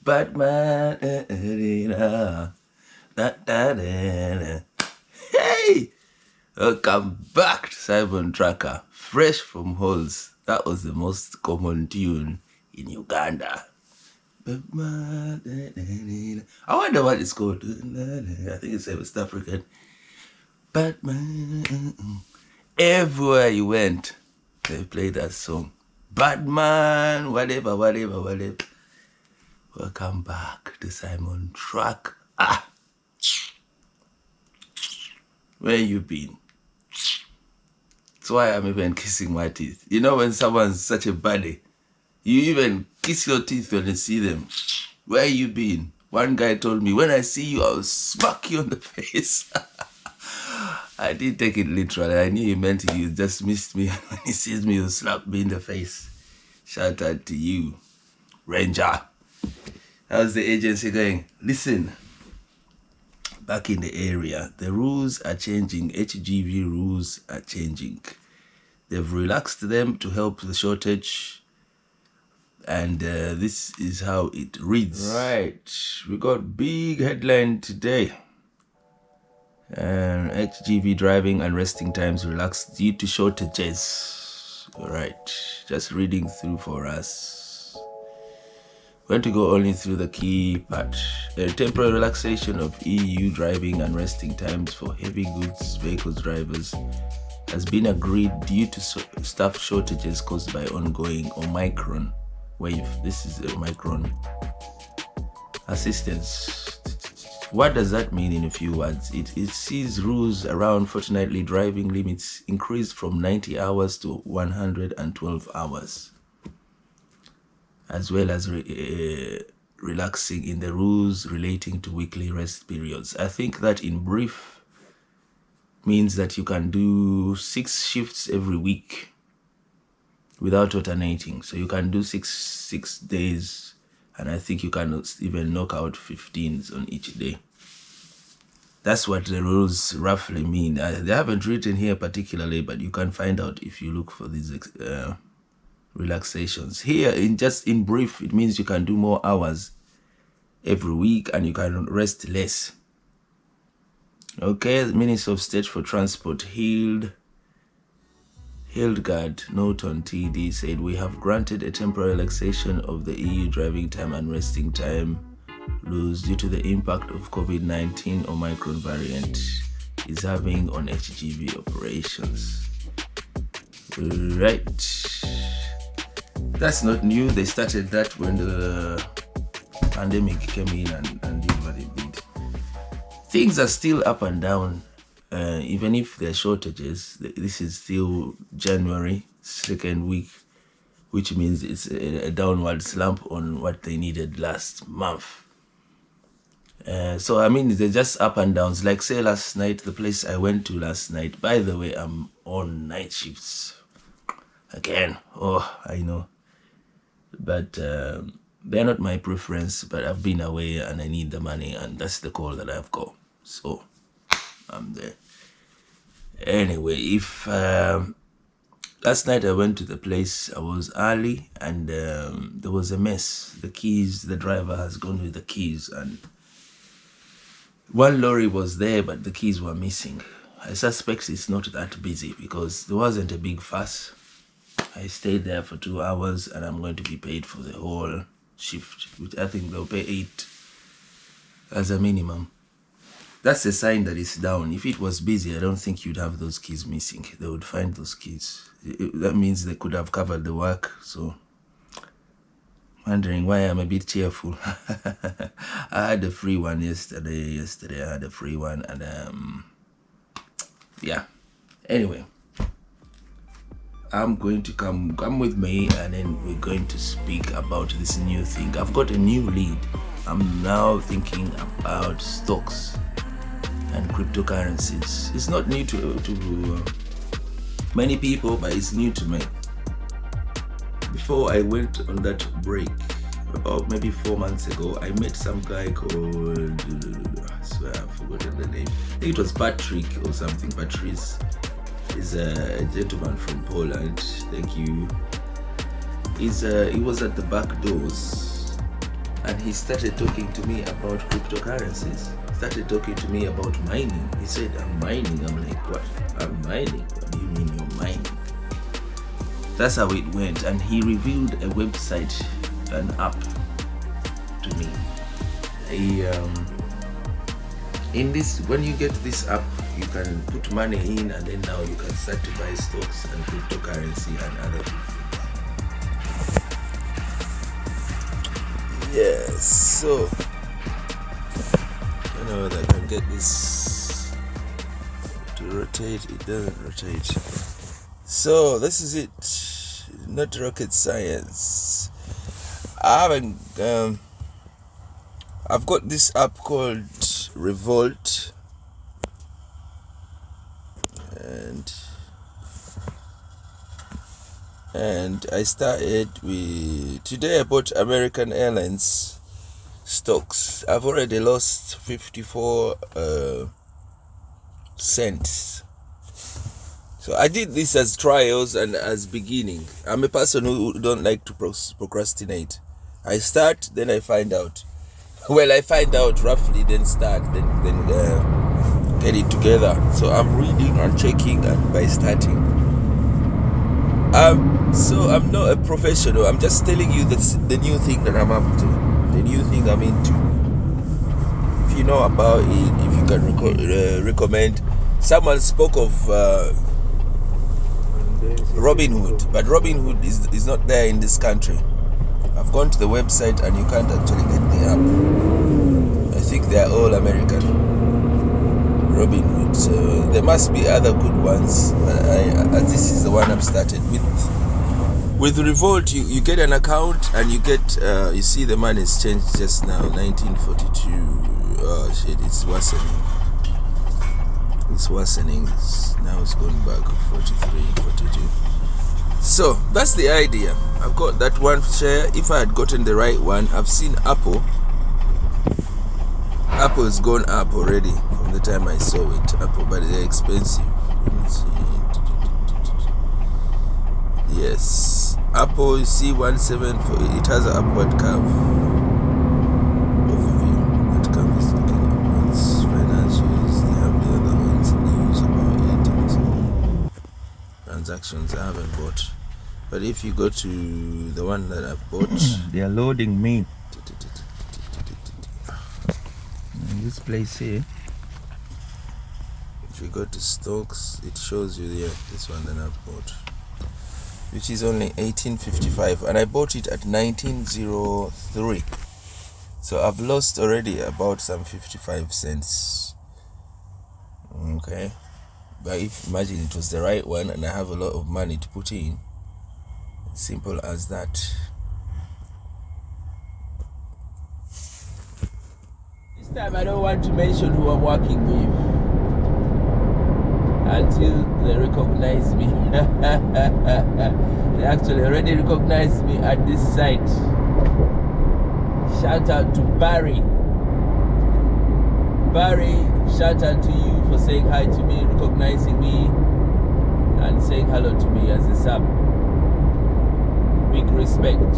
Batman. Hey! Welcome back to Simon Tracker, fresh from holes. That was the most common tune in Uganda. Batman. I wonder what it's called. I think it's West African. Batman. Everywhere you went, they played that song. Batman, whatever. Welcome back to Simon Track. Where you been? That's why I'm even kissing my teeth. You know when someone's such a baddie, you even kiss your teeth when you see them. Where you been? One guy told me, when I see you, I'll smack you on the face. I didn't take it literally. I knew he meant he just missed me. And when he sees me, he'll slap me in the face. Shout out to you, Ranger. How's the agency going? Listen, back in the area, the rules are changing. HGV rules are changing. They've relaxed them to help the shortage. And this is how it reads. Right, we got big headline today. HGV driving and resting times relaxed due to shortages. All right, just reading through for us. Going to go only through the key part. A temporary relaxation of EU driving and resting times for heavy goods vehicles drivers has been agreed due to staff shortages caused by ongoing Omicron wave. This is the Omicron assistance. What does that mean in a few words? It sees rules around fortnightly driving limits increased from 90 hours to 112 hours, as well as relaxing in the rules relating to weekly rest periods. I think that in brief means that you can do 6 shifts every week without alternating. So you can do six days, and I think you can even knock out 15s on each day. That's what the rules roughly mean. They haven't written here particularly, but you can find out if you look for these relaxations. Here, in brief, it means you can do more hours every week and you can rest less. Okay, the Minister of State for Transport, Hildegard Norton TD, said, we have granted a temporary relaxation of the EU driving time and resting time rules due to the impact of COVID-19 Omicron variant is having on HGV operations. Right. That's not new. They started that when the pandemic came in and did what it did. Things are still up and down. Even if there are shortages, this is still January, second week, which means it's a downward slump on what they needed last month. So, I mean, they're just up and downs. Like, say, last night, the place I went to last night, by the way, I'm on night shifts. Again, I know. But they're not my preference, but I've been away and I need the money, and that's the call that I've got. So, I'm there. Anyway, if last night I went to the place, I was early, and there was a mess. The keys, the driver has gone with the keys, and one lorry was there, but the keys were missing. I suspect it's not that busy because there wasn't a big fuss. I stayed there for 2 hours and I'm going to be paid for the whole shift, which I think they'll pay 8 as a minimum. That's a sign that it's down. If it was busy, I don't think you'd have those keys missing. They would find those keys. That means they could have covered the work. So, wondering why I'm a bit cheerful. I had a free one yesterday. Yesterday I had a free one, and yeah. Anyway, I'm going to come with me, and then we're going to speak about this new thing. I've got a new lead. I'm now thinking about stocks and cryptocurrencies. It's not new to many people, but it's new to me. Before I went on that break, about maybe 4 months ago, I met some guy called, I swear I've forgotten the name. I think it was Patrick or something. Patrice is a gentleman from Poland. Thank you. He was at the back doors and he started talking to me about cryptocurrencies. Started talking to me about mining. He said, I'm mining. I'm like, what? I'm mining? What do you mean you're mining? That's how it went. And he revealed a website, an app to me. In this, when you get this app, you can put money in, and then now you can start to buy stocks and cryptocurrency and other things. Yes, so I don't know whether I can get this to rotate. It doesn't rotate. So this is it. Not rocket science. I've got this app called Revolt, and I started with, today I bought American Airlines stocks. I've already lost 54 cents. So I did this as trials and as beginning. I'm a person who don't like to procrastinate. I start, then I find out. Well, I find out roughly, then start, then get it together. So I'm reading and checking and by starting. So I'm not a professional. I'm just telling you the new thing that I'm up to, the new thing I'm into. If you know about it, if you can recommend. Someone spoke of Robinhood, but Robinhood is not there in this country. I've gone to the website and you can't actually get the app. I think they are all American. Robinhood. So there must be other good ones, but this is the one I've started with. With Revolt, you get an account and you get, you see the money has changed just now, 1942. Oh shit, it's worsening. It's worsening. Now it's going back 43, 42. So that's the idea. I've got that one share. If I had gotten the right one, I've seen Apple. Apple has gone up already from the time I saw it. Apple, but they're expensive. Let's see. Yes, Apple. You see 174. It has an upward curve. Overview. That curve is looking upwards. Financials. They have the other ones. News about it and so on. Transactions I haven't bought. But if you go to the one that I've bought, they are loading me. In this place here, if you go to stocks, it shows you there, this one that I've bought, which is only 18.55, and I bought it at 19.03. So I've lost already about some 55 cents. Okay, but if imagine it was the right one and I have a lot of money to put in. Simple as that. This time I don't want to mention who I'm working with until they recognize me. They actually already recognized me at this site. Shout out to Barry. Barry, shout out to you for saying hi to me, recognizing me, and saying hello to me as a sub. Big respect.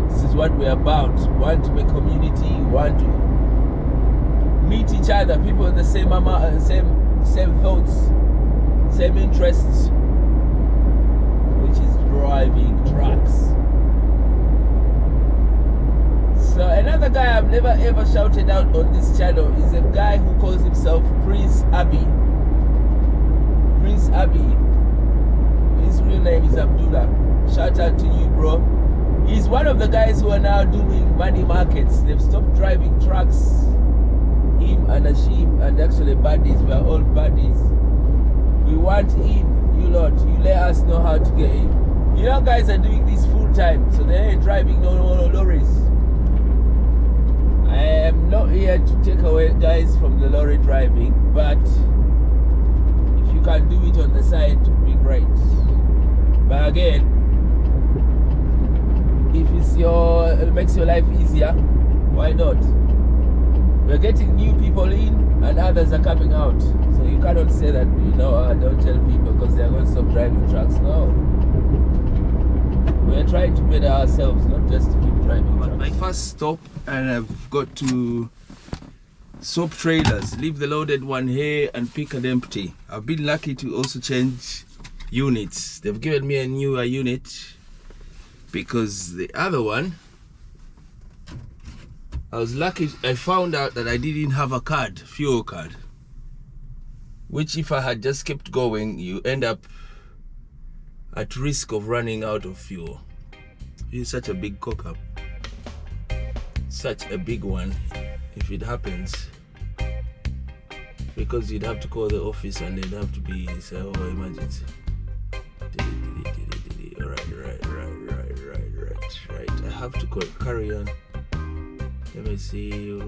This is what we're about. Want to make community, want to meet each other, people with the same thoughts, same interests, which is driving trucks. So another guy I've never ever shouted out on this channel is a guy who calls himself Prince Abi. Prince Abi. His real name is Abdullah. Shout out to you, bro. He's one of the guys who are now doing money markets. They've stopped driving trucks. Him and Ashim and actually buddies. We're all buddies. We want in. You lot, you let us know how to get in. You know, guys are doing this full time, so they ain't driving no lorries. I am not here to take away guys from the lorry driving, but if you can do it on the side, it would be great. But again, if it makes your life easier, why not? We're getting new people in and others are coming out. So you cannot say that, don't tell people because they're going to stop driving trucks. No. We're trying to better ourselves, not just to keep driving. driving trucks. My first stop, and I've got to swap trailers, leave the loaded one here and pick an empty. I've been lucky to also change units. They've given me a newer unit because the other one, I was lucky. I found out that I didn't have a card, fuel card, which if I had just kept going, you end up at risk of running out of fuel. It's such a big cock up, such a big one if it happens, because you'd have to call the office and they'd have to be say, oh, emergency. Right. I have to carry on. Let me see. 8.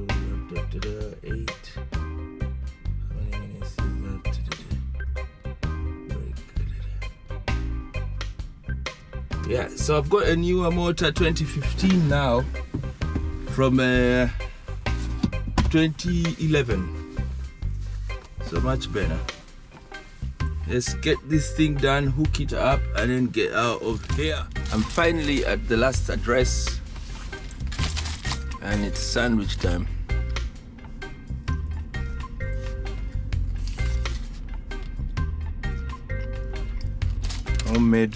How many minutes is that? Yeah, so I've got a newer motor, 2015 now, from 2011. So much better. Let's get this thing done, hook it up, and then get out of here. I'm finally at the last address, and it's sandwich time. Homemade.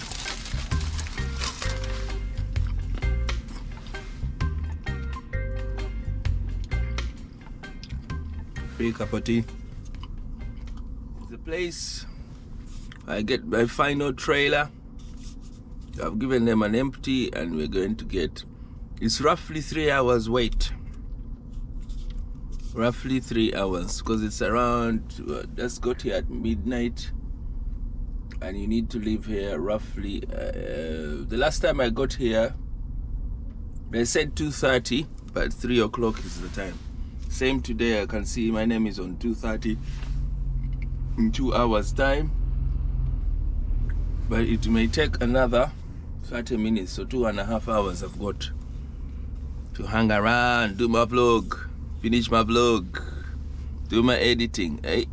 Free cup of tea. The place. I get my final trailer. I've given them an empty, and we're going to get, it's roughly 3 hours wait. Roughly 3 hours, because it's around, just got here at midnight, and you need to leave here roughly, the last time I got here, they said 2:30, but 3 o'clock is the time. Same today, I can see my name is on 2:30, in 2 hours time. But it may take another 30 minutes, so 2.5 hours I've got to hang around, do my vlog, finish my vlog, do my editing, eh?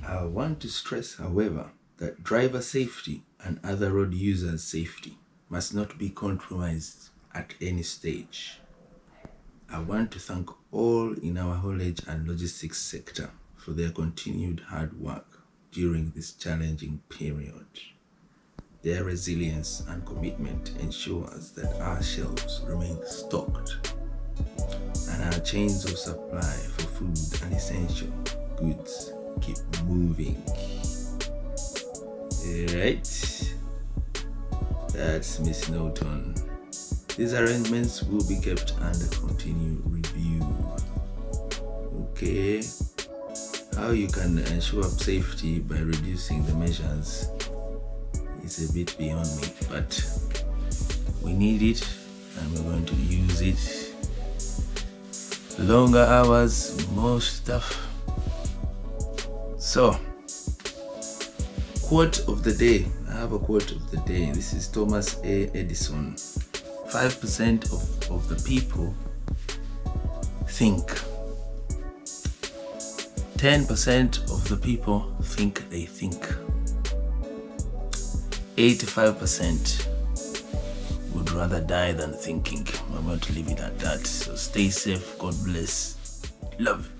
I want to stress, however, that driver safety and other road users' safety must not be compromised at any stage. I want to thank all in our haulage and logistics sector for their continued hard work during this challenging period. Their resilience and commitment ensures that our shelves remain stocked and our chains of supply for food and essential goods keep moving. Right? That's Miss Norton. These arrangements will be kept under continued review. Okay. How you can ensure safety by reducing the measures is a bit beyond me, but we need it and we're going to use it. Longer hours, more stuff. So, quote of the day. I have a quote of the day. This is Thomas A. Edison. 5% of the people think. 10% of the people think they think. 85% would rather die than thinking. I'm going to leave it at that. So stay safe. God bless. Love.